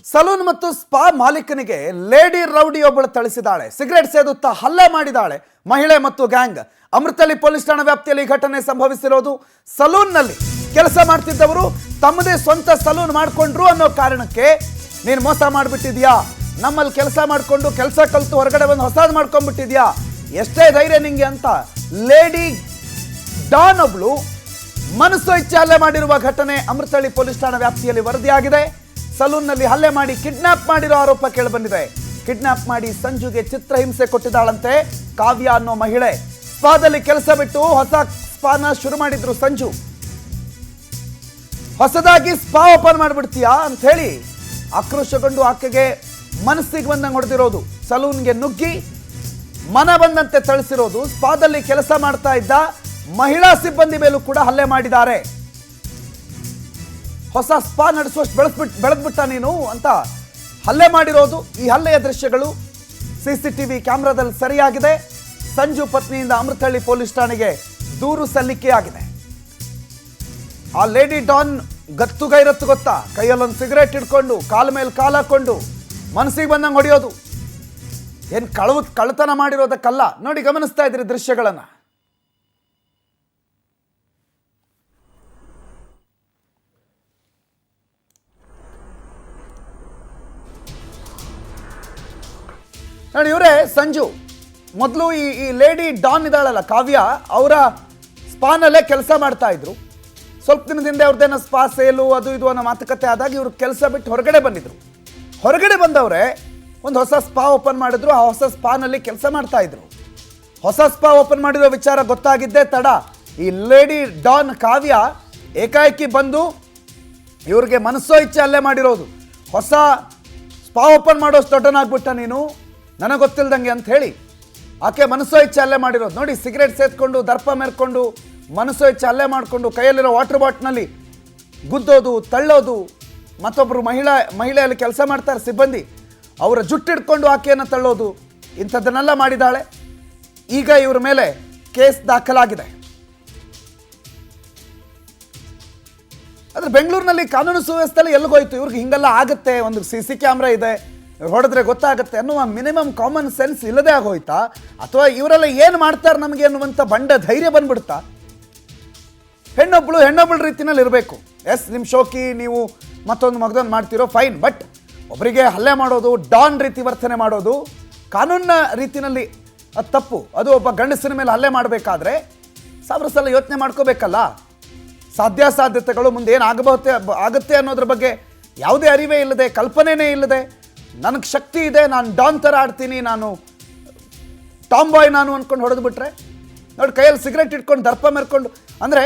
Salon ಮತ್ತು spa ಮಾಲೀಕನಿಗೆ lady ರೌಡಿಯೊಬ್ಬಳು ಥಳಿಸಿದಾಳೆ. Cigarette ಸೇದುತ್ತಾ ಹಲ್ಲೆ ಮಾಡಿದಾಳೆ ಮಹಿಳೆ ಮತ್ತು ಗ್ಯಾಂಗ್. ಅಮೃತಹಳ್ಳಿ ಪೊಲೀಸ್ ಠಾಣಾ ವ್ಯಾಪ್ತಿಯಲ್ಲಿ ಘಟನೆ ಸಂಭವಿಸಿರೋದು. ಸಲೂನ್ನಲ್ಲಿ ಕೆಲಸ ಮಾಡ್ತಿದ್ದವರು ತಮ್ಮದೇ ಸ್ವಂತ ಸಲೂನ್ ಮಾಡಿಕೊಂಡ್ರು ಅನ್ನೋ ಕಾರಣಕ್ಕೆ ನೀನು ಮೋಸ ಮಾಡಿಬಿಟ್ಟಿದ್ಯಾ, ನಮ್ಮಲ್ಲಿ ಕೆಲಸ ಮಾಡಿಕೊಂಡು ಕೆಲಸ ಕಲಿತು ಹೊರಗಡೆ ಬಂದು ಹೊಸದು ಮಾಡ್ಕೊಂಡ್ಬಿಟ್ಟಿದ್ಯಾ, ಎಷ್ಟೇ ಧೈರ್ಯ ನಿಂಗೆ ಅಂತ ಲೇಡಿ ಡಾನ್ ಒಬ್ಳು ಮನಸ್ಸು ಇಚ್ಛೆ ಹಲ್ಲೆ ಮಾಡಿರುವ ಘಟನೆ ಅಮೃತಹಳ್ಳಿ ಪೊಲೀಸ್ ಠಾಣಾ ವ್ಯಾಪ್ತಿಯಲ್ಲಿ ವರದಿಯಾಗಿದೆ. ಸಲೂನ್ನಲ್ಲಿ ಹಲ್ಲೆ ಮಾಡಿ ಕಿಡ್ನಾಪ್ ಮಾಡಿರೋ ಆರೋಪ ಕೇಳಿಬಂದಿದೆ. ಕಿಡ್ನಾಪ್ ಮಾಡಿ ಸಂಜುಗೆ ಚಿತ್ರಹಿಂಸೆ ಕೊಟ್ಟಿದ್ದಾಳಂತೆ ಕಾವ್ಯ ಅನ್ನೋ ಮಹಿಳೆ. ಸ್ಪಾದಲ್ಲಿ ಕೆಲಸ ಬಿಟ್ಟು ಹೊಸ ಸ್ಪಾನ ಶುರು ಮಾಡಿದ್ರು ಸಂಜು. ಹೊಸದಾಗಿ ಸ್ಪಾ ಓಪನ್ ಮಾಡಿಬಿಡ್ತೀಯಾ ಅಂತ ಹೇಳಿ ಆಕ್ರೋಶಗೊಂಡು ಆಕೆಗೆ ಮನಸ್ಸಿಗೆ ಬಂದಂಗೆ ಹೊಡೆದಿರೋದು. ಸಲೂನ್ಗೆ ನುಗ್ಗಿ ಮನ ಬಂದಂತೆ ಥಳಿಸಿರೋದು. ಸ್ಪಾದಲ್ಲಿ ಕೆಲಸ ಮಾಡ್ತಾ ಇದ್ದ ಮಹಿಳಾ ಸಿಬ್ಬಂದಿ ಮೇಲೂ ಕೂಡ ಹಲ್ಲೆ ಮಾಡಿದ್ದಾರೆ. ಹೊಸ ಸ್ಪಾ ನಡೆಸುವಷ್ಟು ಬೆಳೆದ್ಬಿಟ್ಟ ನೀನು ಅಂತ ಹಲ್ಲೆ ಮಾಡಿರೋದು. ಈ ಹಲ್ಲೆಯ ದೃಶ್ಯಗಳು ಸಿಸಿಟಿವಿ ಕ್ಯಾಮೆರಾದಲ್ಲಿ ಸರಿಯಾಗಿದೆ. ಸಂಜು ಪತ್ನಿಯಿಂದ ಅಮೃತಹಳ್ಳಿ ಪೊಲೀಸ್ ಠಾಣೆಗೆ ದೂರು ಸಲ್ಲಿಕೆಯಾಗಿದೆ. ಆ ಲೇಡಿ ಡಾನ್ ಗತ್ತುಗೈರತ್ತು ಗೊತ್ತಾ, ಕೈಯಲ್ಲೊಂದು ಸಿಗರೇಟ್ ಇಟ್ಕೊಂಡು ಕಾಲ ಮೇಲೆ ಕಾಲ ಹಾಕೊಂಡು ಮನಸ್ಸಿಗೆ ಬಂದಂಗೆ ಹೊಡೆಯೋದು. ಏನು ಕಳ್ಳತನ ಮಾಡಿರೋದಕ್ಕಲ್ಲ. ನೋಡಿ, ಗಮನಿಸ್ತಾ ಇದ್ರಿ ದೃಶ್ಯಗಳನ್ನ. ನೋಡಿ, ಇವರೇ ಸಂಜು. ಮೊದಲು ಈ ಲೇಡಿ ಡಾನ್ ಇದ್ದಾಳಲ್ಲ ಕಾವ್ಯ, ಅವರ ಸ್ಪಾನಲ್ಲೇ ಕೆಲಸ ಮಾಡ್ತಾ ಇದ್ರು. ಸ್ವಲ್ಪ ದಿನದಿಂದ ಅವ್ರದ್ದೇನೋ ಸ್ಪಾ ಸೇಲು ಅದು ಇದು ಅನ್ನೋ ಮಾತುಕತೆ ಆದಾಗ ಇವರು ಕೆಲಸ ಬಿಟ್ಟು ಹೊರಗಡೆ ಬಂದಿದ್ರು. ಹೊರಗಡೆ ಬಂದವರೇ ಒಂದು ಹೊಸ ಸ್ಪಾ ಓಪನ್ ಮಾಡಿದ್ರು. ಆ ಹೊಸ ಸ್ಪಾನಲ್ಲಿ ಕೆಲಸ ಮಾಡ್ತಾ ಇದ್ರು. ಹೊಸ ಸ್ಪಾ ಓಪನ್ ಮಾಡಿರೋ ವಿಚಾರ ಗೊತ್ತಾಗಿದ್ದೇ ತಡ ಈ ಲೇಡಿ ಡಾನ್ ಕಾವ್ಯ ಏಕಾಏಕಿ ಬಂದು ಇವ್ರಿಗೆ ಮನಸ್ಸೋ ಇಚ್ಛೆ ಹಲ್ಲೆ ಮಾಡಿರೋದು. ಹೊಸ ಸ್ಪಾ ಓಪನ್ ಮಾಡೋಷ್ಟು ದೊಡ್ಡನಾಗ್ಬಿಟ್ಟ ನೀನು, ನನಗೆ ಗೊತ್ತಿಲ್ದಂಗೆ ಅಂತ ಹೇಳಿ ಆಕೆ ಮನಸ್ಸೋ ಇಚ್ಛೆ ಹಲ್ಲೆ ಮಾಡಿರೋದು. ನೋಡಿ, ಸಿಗರೇಟ್ ಸೇದ್ಕೊಂಡು ದರ್ಪ ಮೇರ್ಕೊಂಡು ಮನಸ್ಸೋ ಇಚ್ಛೆ ಹಲ್ಲೆ ಮಾಡಿಕೊಂಡು ಕೈಯಲ್ಲಿರೋ ವಾಟರ್ ಬಾಟ್ನಲ್ಲಿ ಗುದ್ದೋದು, ತಳ್ಳೋದು. ಮತ್ತೊಬ್ಬರು ಮಹಿಳೆಯಲ್ಲಿ ಕೆಲಸ ಮಾಡ್ತಾರೆ ಸಿಬ್ಬಂದಿ, ಅವರ ಜುಟ್ಟಿಡ್ಕೊಂಡು ಆಕೆಯನ್ನು ತಳ್ಳೋದು, ಇಂಥದ್ದನ್ನೆಲ್ಲ ಮಾಡಿದ್ದಾಳೆ. ಈಗ ಇವ್ರ ಮೇಲೆ ಕೇಸ್ ದಾಖಲಾಗಿದೆ. ಆದರೆ ಬೆಂಗಳೂರಿನಲ್ಲಿ ಕಾನೂನು ಸುವ್ಯವಸ್ಥೆಯಲ್ಲಿ ಎಲ್ಲಿಗೋಯ್ತು? ಇವ್ರಿಗೆ ಹಿಂಗೆಲ್ಲ ಆಗುತ್ತೆ, ಒಂದು CC ಕ್ಯಾಮ್ರಾ ಇದೆ, ಹೊಡೆದ್ರೆ ಗೊತ್ತಾಗುತ್ತೆ ಅನ್ನುವ ಮಿನಿಮಮ್ ಕಾಮನ್ ಸೆನ್ಸ್ ಇಲ್ಲದೆ ಆಗೋಯ್ತಾ? ಅಥವಾ ಇವರೆಲ್ಲ ಏನು ಮಾಡ್ತಾರೆ ನಮಗೆ ಅನ್ನುವಂಥ ಬಂಡ ಧೈರ್ಯ ಬಂದ್ಬಿಡ್ತಾ? ಹೆಣ್ಣೊಬ್ಬಳು ರೀತಿಯಲ್ಲಿ ಇರಬೇಕು. ಎಸ್, ನಿಮ್ಮ ಶೋಕಿ ನೀವು ಮತ್ತೊಂದು ಮಾಡ್ತಿರೋ ಫೈನ್, ಬಟ್ ಒಬ್ಬರಿಗೆ ಹಲ್ಲೆ ಮಾಡೋದು, ಡಾನ್ ರೀತಿ ವರ್ತನೆ ಮಾಡೋದು ಕಾನೂನಿನ ರೀತಿಯಲ್ಲಿ ಅದು ತಪ್ಪು. ಅದು ಒಬ್ಬ ಗಂಡಸಿನ ಮೇಲೆ ಹಲ್ಲೆ ಮಾಡಬೇಕಾದ್ರೆ ಸಾವಿರ ಸಲ ಯೋಚನೆ ಮಾಡ್ಕೋಬೇಕಲ್ಲ. ಸಾಧ್ಯತೆಗಳು ಮುಂದೆ ಏನು ಆಗುತ್ತೆ ಅನ್ನೋದ್ರ ಬಗ್ಗೆ ಯಾವುದೇ ಅರಿವೇ ಇಲ್ಲದೆ, ಕಲ್ಪನೆನೇ ಇಲ್ಲದೆ, ನನಗೆ ಶಕ್ತಿ ಇದೆ, ನಾನು ಡಾನ್ ಥರ ಆಡ್ತೀನಿ, ನಾನು ಟಾಮ್ ಬಾಯ್ ನಾನು ಅಂದ್ಕೊಂಡು ಹೊಡೆದು ಬಿಟ್ರೆ. ನೋಡಿ, ಕೈಯಲ್ಲಿ ಸಿಗರೇಟ್ ಇಟ್ಕೊಂಡು ದರ್ಪ ಮೆರ್ಕೊಂಡು, ಅಂದರೆ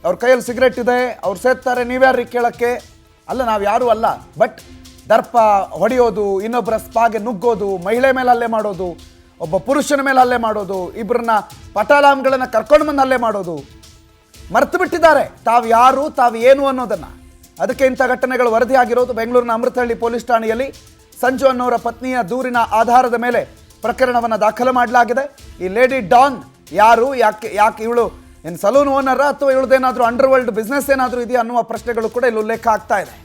ಅವ್ರ ಕೈಯಲ್ಲಿ ಸಿಗರೇಟ್ ಇದೆ, ಅವ್ರು ಸೇರ್ತಾರೆ, ನೀವ್ಯಾರು ಕೇಳೋಕ್ಕೆ? ಅಲ್ಲ, ನಾವು ಯಾರೂ ಅಲ್ಲ. ಬಟ್ ದರ್ಪ ಹೊಡೆಯೋದು, ಇನ್ನೊಬ್ಬರ ಸ್ಪಾಗೆ ನುಗ್ಗೋದು, ಮಹಿಳೆ ಮೇಲೆ ಹಲ್ಲೆ ಮಾಡೋದು, ಒಬ್ಬ ಪುರುಷನ ಮೇಲೆ ಹಲ್ಲೆ ಮಾಡೋದು, ಇಬ್ಬರನ್ನ ಪಟಾಲಾಮ್ಗಳನ್ನು ಕರ್ಕೊಂಡು ಬಂದು ಹಲ್ಲೆ ಮಾಡೋದು, ಮರೆತು ಬಿಟ್ಟಿದ್ದಾರೆ ತಾವು ಯಾರು, ತಾವು ಏನು ಅನ್ನೋದನ್ನು. ಅದಕ್ಕೆ ಇಂಥ ಘಟನೆಗಳು ವರದಿಯಾಗಿರೋದು. ಬೆಂಗಳೂರಿನ ಅಮೃತಹಳ್ಳಿ ಪೊಲೀಸ್ ಠಾಣೆಯಲ್ಲಿ ಸಂಜು ಅನ್ನೋರ ಪತ್ನಿಯ ದೂರಿನ ಆಧಾರದ ಮೇಲೆ ಪ್ರಕರಣವನ್ನು ದಾಖಲು ಮಾಡಲಾಗಿದೆ. ಈ ಲೇಡಿ ಡಾನ್ ಯಾರು, ಯಾಕೆ ಇವಳು ಏನು ಸಲೂನ್ ಓನರ ಅಥವಾ ಇವಳದೇನಾದರೂ ಅಂಡರ್ ವರ್ಲ್ಡ್ ಬಿಸ್ನೆಸ್ ಏನಾದರೂ ಇದೆಯಾ ಅನ್ನುವ ಪ್ರಶ್ನೆಗಳು ಕೂಡ ಇಲ್ಲಿ ಉಲ್ಲೇಖ ಆಗ್ತಾ ಇದೆ.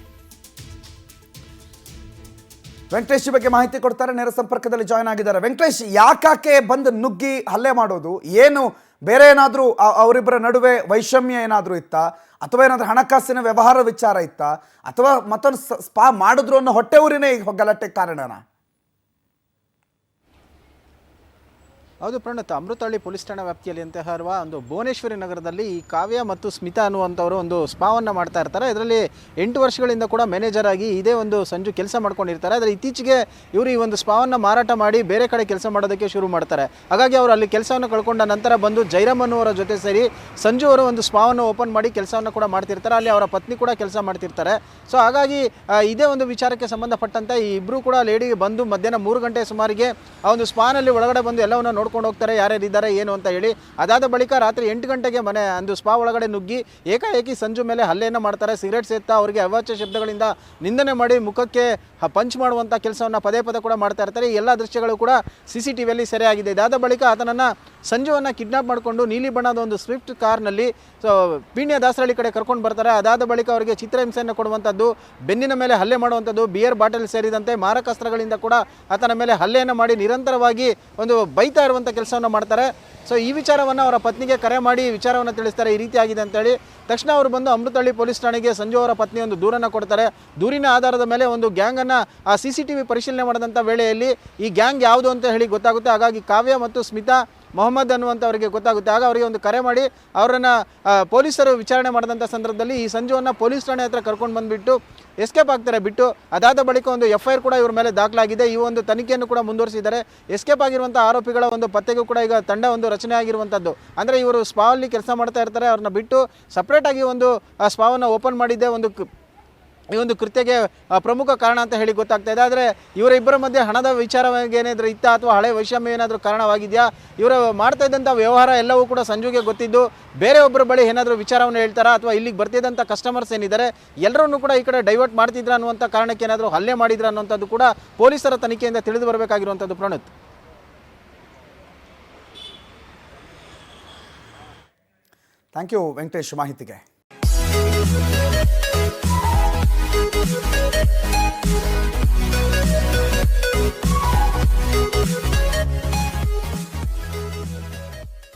ವೆಂಕಟೇಶ್ ಈ ಬಗ್ಗೆ ಮಾಹಿತಿ ಕೊಡ್ತಾರೆ, ನೇರ ಸಂಪರ್ಕದಲ್ಲಿ ಜಾಯ್ನ್ ಆಗಿದ್ದಾರೆ. ವೆಂಕಟೇಶ್, ಯಾಕೆ ಬಂದು ನುಗ್ಗಿ ಹಲ್ಲೆ ಮಾಡೋದು? ಏನು ಬೇರೆ ಏನಾದರೂ ಅವರಿಬ್ಬರ ನಡುವೆ ವೈಷಮ್ಯ ಏನಾದರೂ ಇತ್ತಾ, ಅಥವಾ ಏನಾದರೂ ಹಣಕಾಸಿನ ವ್ಯವಹಾರ ವಿಚಾರ ಇತ್ತಾ, ಅಥವಾ ಮತ್ತೊಂದು ಸ್ಪಾ ಮಾಡಿದ್ರು ಅನ್ನೋ ಹೊಟ್ಟೆ ಊರಿನೇ ಈ ಗಲಾಟೆ ಕಾರಣನಾ? ಹೌದು ಪ್ರಣತ್, ಅಮೃತಹಳ್ಳಿ ಪೊಲೀಸ್ ಠಾಣಾ ವ್ಯಾಪ್ತಿಯಲ್ಲಿ ಅಂತ ಇರುವ ಒಂದು ಭುವನೇಶ್ವರಿ ನಗರದಲ್ಲಿ ಈ ಕಾವ್ಯ ಮತ್ತು ಸ್ಮಿತಾ ಅನ್ನುವಂಥವರು ಒಂದು ಸ್ಪಾವನ್ನು ಮಾಡ್ತಾ ಇರ್ತಾರೆ. ಇದರಲ್ಲಿ 8 ವರ್ಷಗಳಿಂದ ಕೂಡ ಮ್ಯಾನೇಜರ್ ಆಗಿ ಇದೇ ಒಂದು ಸಂಜು ಕೆಲಸ ಮಾಡ್ಕೊಂಡಿರ್ತಾರೆ. ಆದರೆ ಇತ್ತೀಚೆಗೆ ಇವರು ಈ ಒಂದು ಸ್ಪಾವನ್ನು ಮಾರಾಟ ಮಾಡಿ ಬೇರೆ ಕಡೆ ಕೆಲಸ ಮಾಡೋದಕ್ಕೆ ಶುರು ಮಾಡ್ತಾರೆ. ಹಾಗಾಗಿ ಅವರು ಅಲ್ಲಿ ಕೆಲಸವನ್ನು ಕಳ್ಕೊಂಡ ನಂತರ ಬಂದು ಜೈರಾಮ್ ಅನ್ನುವರ ಜೊತೆ ಸೇರಿ ಸಂಜು ಅವರು ಒಂದು ಸ್ಪಾವನ್ನು ಓಪನ್ ಮಾಡಿ ಕೆಲಸವನ್ನು ಕೂಡ ಮಾಡ್ತಿರ್ತಾರೆ. ಅಲ್ಲಿ ಅವರ ಪತ್ನಿ ಕೂಡ ಕೆಲಸ ಮಾಡ್ತಿರ್ತಾರೆ. ಸೊ ಹಾಗಾಗಿ ಇದೇ ಒಂದು ವಿಚಾರಕ್ಕೆ ಸಂಬಂಧಪಟ್ಟಂತೆ ಈ ಇಬ್ಬರು ಕೂಡ ಲೇಡಿ ಬಂದು ಮಧ್ಯಾಹ್ನ 3 ಗಂಟೆ ಸುಮಾರಿಗೆ ಆ ಒಂದು ಸ್ಪಾನಲ್ಲಿ ಒಳಗಡೆ ಬಂದು ಎಲ್ಲವನ್ನು ನೋಡ್ಕೊಂಡು ಹೋಗ್ತಾರೆ ಯಾರ್ಯಾರು ಇದ್ದಾರೆ ಏನು ಅಂತ ಹೇಳಿ. ಅದಾದ ಬಳಿಕ ರಾತ್ರಿ 8 ಗಂಟೆಗೆ ಮನೆ ಒಂದು ಸ್ಪಾ ಒಳಗಡೆ ನುಗ್ಗಿ ಏಕಾಏಕಿ ಸಂಜು ಮೇಲೆ ಹಲ್ಲೆಯನ್ನು ಮಾಡ್ತಾರೆ. ಸಿಗರೇಟ್ ಸೇತಾ ಅವರಿಗೆ ಅವಾಚ್ಯ ಶಬ್ದಗಳಿಂದ ನಿಂದನೆ ಮಾಡಿ ಮುಖಕ್ಕೆ ಪಂಚ್ ಮಾಡುವಂಥ ಕೆಲಸವನ್ನು ಪದೇ ಪದೇ ಕೂಡ ಮಾಡ್ತಾ ಇರ್ತಾರೆ. ಈ ಎಲ್ಲ ದೃಶ್ಯಗಳು ಕೂಡ CCTVಯಲ್ಲಿ ಸೆರೆಯಾಗಿದೆ. ಇದಾದ ಬಳಿಕ ಆತನನ್ನು ಸಂಜುವನ್ನು ಕಿಡ್ನಾಪ್ ಮಾಡಿಕೊಂಡು ನೀಲಿ ಬಣ್ಣದ ಒಂದು ಸ್ವಿಫ್ಟ್ ಕಾರ್ನಲ್ಲಿ ಪೀಣ್ಯ ದಾಸರಳ್ಳಿ ಕಡೆ ಕರ್ಕೊಂಡು ಬರ್ತಾರೆ. ಅದಾದ ಬಳಿಕ ಅವರಿಗೆ ಚಿತ್ರಹಿಂಸೆಯನ್ನು ಕೊಡುವಂಥದ್ದು, ಬೆನ್ನಿನ ಮೇಲೆ ಹಲ್ಲೆ ಮಾಡುವಂಥದ್ದು, ಬಿಯರ್ ಬಾಟಲ್ ಸೇರಿದಂತೆ ಮಾರಕಾಸ್ತ್ರಗಳಿಂದ ಕೂಡ ಆತನ ಮೇಲೆ ಹಲ್ಲೆಯನ್ನು ಮಾಡಿ ನಿರಂತರವಾಗಿ ಒಂದು ಬೈತಾ ಇರುವಂಥ ಕೆಲಸವನ್ನು ಮಾಡ್ತಾರೆ. ಸೊ ಈ ವಿಚಾರವನ್ನು ಅವರ ಪತ್ನಿಗೆ ಕರೆ ಮಾಡಿ ವಿಚಾರವನ್ನು ತಿಳಿಸ್ತಾರೆ, ಈ ರೀತಿ ಆಗಿದೆ ಅಂತೇಳಿ. ತಕ್ಷಣ ಅವರು ಬಂದು ಅಮೃತಹಳ್ಳಿ ಪೊಲೀಸ್ ಠಾಣೆಗೆ ಸಂಜು ಅವರ ಪತ್ನಿ ಒಂದು ದೂರನ್ನು ಕೊಡ್ತಾರೆ. ದೂರಿನ ಆಧಾರದ ಮೇಲೆ ಒಂದು ಗ್ಯಾಂಗನ್ನು ಆ CCTV ಪರಿಶೀಲನೆ ಮಾಡಿದಂಥ ವೇಳೆಯಲ್ಲಿ ಈ ಗ್ಯಾಂಗ್ ಯಾವುದು ಅಂತ ಹೇಳಿ ಗೊತ್ತಾಗುತ್ತೆ. ಹಾಗಾಗಿ ಕಾವ್ಯ ಮತ್ತು ಸ್ಮಿತಾ ಮೊಹಮ್ಮದ್ ಅನ್ನುವಂಥವರಿಗೆ ಗೊತ್ತಾಗುತ್ತೆ. ಆಗ ಅವರಿಗೆ ಒಂದು ಕರೆ ಮಾಡಿ ಅವರನ್ನು ಪೊಲೀಸರು ವಿಚಾರಣೆ ಮಾಡಿದಂಥ ಸಂದರ್ಭದಲ್ಲಿ ಈ ಸಂಜುವನ್ನು ಪೊಲೀಸ್ ಠಾಣೆ ಹತ್ರ ಕರ್ಕೊಂಡು ಬಂದುಬಿಟ್ಟು ಎಸ್ಕೇಪ್ ಆಗ್ತಾರೆ ಬಿಟ್ಟು. ಅದಾದ ಬಳಿಕ ಒಂದು FIR ಕೂಡ ಇವ್ರ ಮೇಲೆ ದಾಖಲಾಗಿದೆ. ಈ ಒಂದು ತನಿಖೆಯನ್ನು ಕೂಡ ಮುಂದುವರಿಸಿದ್ದಾರೆ. ಎಸ್ಕೇಪ್ ಆಗಿರುವಂಥ ಆರೋಪಿಗಳ ಒಂದು ಪತ್ತೆಗೂ ಕೂಡ ಈಗ ತಂಡ ಒಂದು ರಚನೆ ಆಗಿರುವಂಥದ್ದು. ಅಂದರೆ ಇವರು ಸ್ಪಾವಲ್ಲಿ ಕೆಲಸ ಮಾಡ್ತಾ ಇರ್ತಾರೆ, ಅವ್ರನ್ನ ಬಿಟ್ಟು ಸಪ್ರೇಟಾಗಿ ಒಂದು ಸ್ಪಾವನ್ನು ಓಪನ್ ಮಾಡಿದ್ದೆ ಈ ಒಂದು ಕೃತ್ಯಕ್ಕೆ ಪ್ರಮುಖ ಕಾರಣ ಅಂತ ಹೇಳಿ ಗೊತ್ತಾಗ್ತಾ ಇದೆ. ಆದರೆ ಇವರ ಇಬ್ಬರ ಮಧ್ಯೆ ಹಣದ ವಿಚಾರವಾಗಿ ಏನಾದರೂ ಇತ್ತ ಅಥವಾ ಹಳೆ ವೈಷಮ್ಯ ಏನಾದರೂ ಕಾರಣವಾಗಿದೆಯಾ, ಇವರು ಮಾಡ್ತಾ ಇದ್ದಂಥ ವ್ಯವಹಾರ ಎಲ್ಲವೂ ಕೂಡ ಸಂಜುಗೆ ಗೊತ್ತಿದ್ದು ಬೇರೆ ಒಬ್ಬರ ಬಳಿ ಏನಾದರೂ ವಿಚಾರವನ್ನು ಹೇಳ್ತಾರಾ ಅಥವಾ ಇಲ್ಲಿಗೆ ಬರ್ತಿದ್ದಂಥ ಕಸ್ಟಮರ್ಸ್ ಏನಿದ್ದಾರೆ ಎಲ್ಲರನ್ನೂ ಕೂಡ ಈ ಕಡೆ ಡೈವರ್ಟ್ ಮಾಡ್ತಿದ್ರ ಅನ್ನುವಂಥ ಕಾರಣಕ್ಕೆ ಏನಾದರೂ ಹಲ್ಲೆ ಮಾಡಿದ್ರ ಅನ್ನುವಂಥದ್ದು ಕೂಡ ಪೊಲೀಸರ ತನಿಖೆಯಿಂದ ತಿಳಿದು ಬರಬೇಕಾಗಿರುವಂಥದ್ದು. ಪ್ರಣತ್, ಥ್ಯಾಂಕ್ ಯು ವೆಂಕಟೇಶ್ ಮಾಹಿತಿಗೆ.